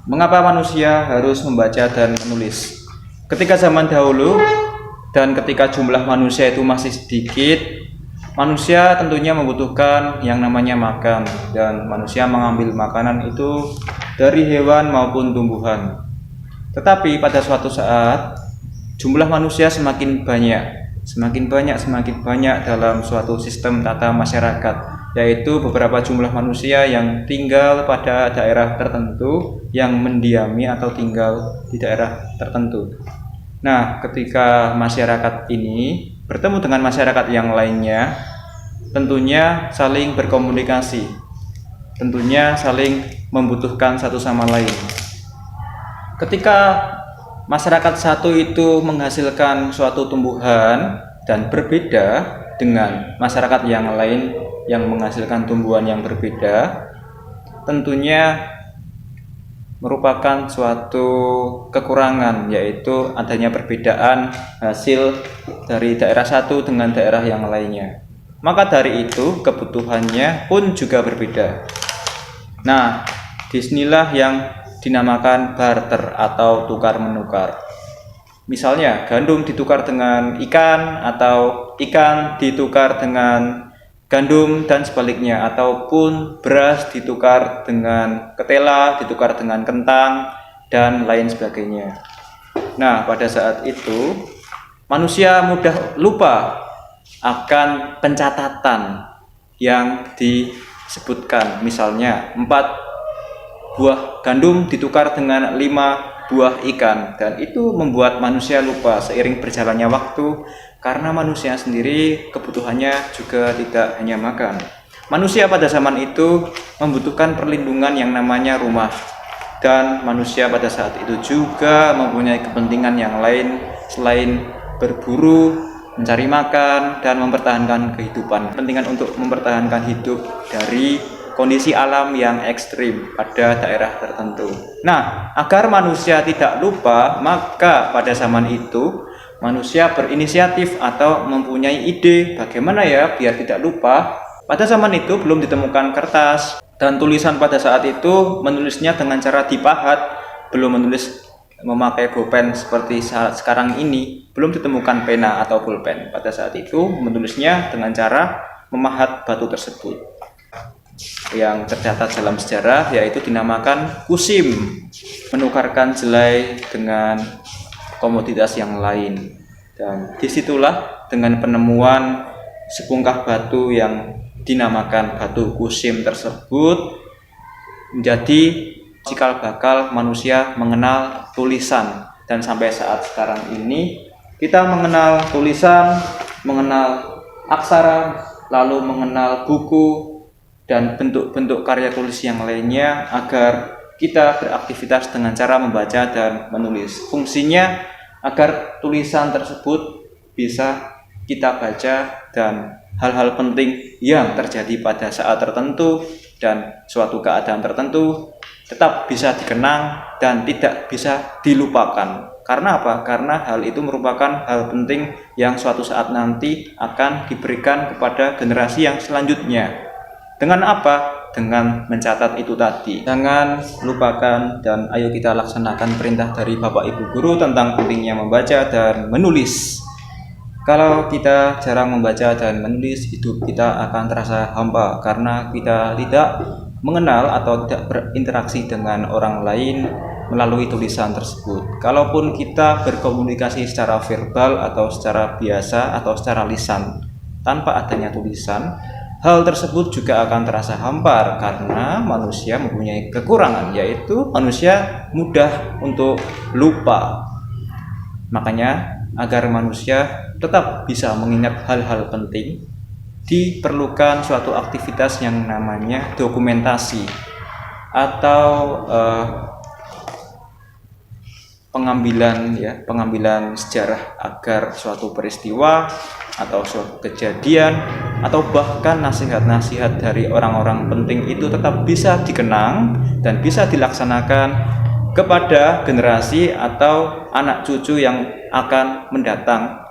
Mengapa manusia harus membaca dan menulis? Ketika zaman dahulu dan ketika jumlah manusia itu masih sedikit, manusia tentunya membutuhkan yang namanya makan, dan manusia mengambil makanan itu dari hewan maupun tumbuhan. Tetapi pada suatu saat jumlah manusia semakin banyak dalam suatu sistem tata masyarakat, yaitu beberapa jumlah manusia yang tinggal pada daerah tertentu, yang mendiami atau tinggal di daerah tertentu. Nah, ketika masyarakat ini bertemu dengan masyarakat yang lainnya, tentunya saling berkomunikasi, tentunya saling membutuhkan satu sama lain. Ketika masyarakat satu itu menghasilkan suatu tumbuhan dan berbeda dengan masyarakat yang lain yang menghasilkan tumbuhan yang berbeda, tentunya merupakan suatu kekurangan, yaitu adanya perbedaan hasil dari daerah satu dengan daerah yang lainnya. Maka dari itu kebutuhannya pun juga berbeda. Nah, disinilah yang dinamakan barter atau tukar menukar. Misalnya gandum ditukar dengan ikan, atau ikan ditukar dengan gandum dan sebaliknya, ataupun beras ditukar dengan ketela, ditukar dengan kentang dan lain sebagainya. Nah, pada saat itu manusia mudah lupa akan pencatatan yang disebutkan. Misalnya 4 buah gandum ditukar dengan 5 buah ikan, dan itu membuat manusia lupa seiring berjalannya waktu, karena manusia sendiri kebutuhannya juga tidak hanya makan. Manusia pada zaman itu membutuhkan perlindungan yang namanya rumah, dan manusia pada saat itu juga mempunyai kepentingan yang lain selain berburu, mencari makan, dan mempertahankan kehidupan. Kepentingan untuk mempertahankan hidup dari kondisi alam yang ekstrim pada daerah tertentu. Nah, agar manusia tidak lupa, maka pada zaman itu manusia berinisiatif atau mempunyai ide bagaimana ya biar tidak lupa. Pada zaman itu belum ditemukan kertas, dan tulisan pada saat itu menulisnya dengan cara dipahat, belum menulis memakai bolpen seperti saat sekarang ini, belum ditemukan pena atau pulpen. Pada saat itu menulisnya dengan cara memahat batu tersebut, yang tercatat dalam sejarah yaitu dinamakan kusim, menukarkan jelai dengan komoditas yang lain. Dan disitulah dengan penemuan sebongkah batu yang dinamakan batu kusim tersebut menjadi cikal bakal manusia mengenal tulisan. Dan sampai saat sekarang ini kita mengenal tulisan, mengenal aksara, lalu mengenal buku dan bentuk-bentuk karya tulis yang lainnya, agar kita beraktivitas dengan cara membaca dan menulis. Fungsinya agar tulisan tersebut bisa kita baca, dan hal-hal penting yang terjadi pada saat tertentu dan suatu keadaan tertentu tetap bisa dikenang dan tidak bisa dilupakan. Karena apa? Karena hal itu merupakan hal penting yang suatu saat nanti akan diberikan kepada generasi yang selanjutnya. Dengan apa? Dengan mencatat itu tadi. Jangan lupakan dan ayo kita laksanakan perintah dari Bapak Ibu Guru tentang pentingnya membaca dan menulis. Kalau kita jarang membaca dan menulis, hidup kita akan terasa hampa karena kita tidak mengenal atau tidak berinteraksi dengan orang lain melalui tulisan tersebut. Kalaupun kita berkomunikasi secara verbal atau secara biasa atau secara lisan tanpa adanya tulisan, hal tersebut juga akan terasa hampa karena manusia mempunyai kekurangan, yaitu manusia mudah untuk lupa. Makanya agar manusia tetap bisa mengingat hal-hal penting, diperlukan suatu aktivitas yang namanya dokumentasi atau pengambilan sejarah, agar suatu peristiwa atau suatu kejadian atau bahkan nasihat-nasihat dari orang-orang penting itu tetap bisa dikenang dan bisa dilaksanakan kepada generasi atau anak cucu yang akan mendatang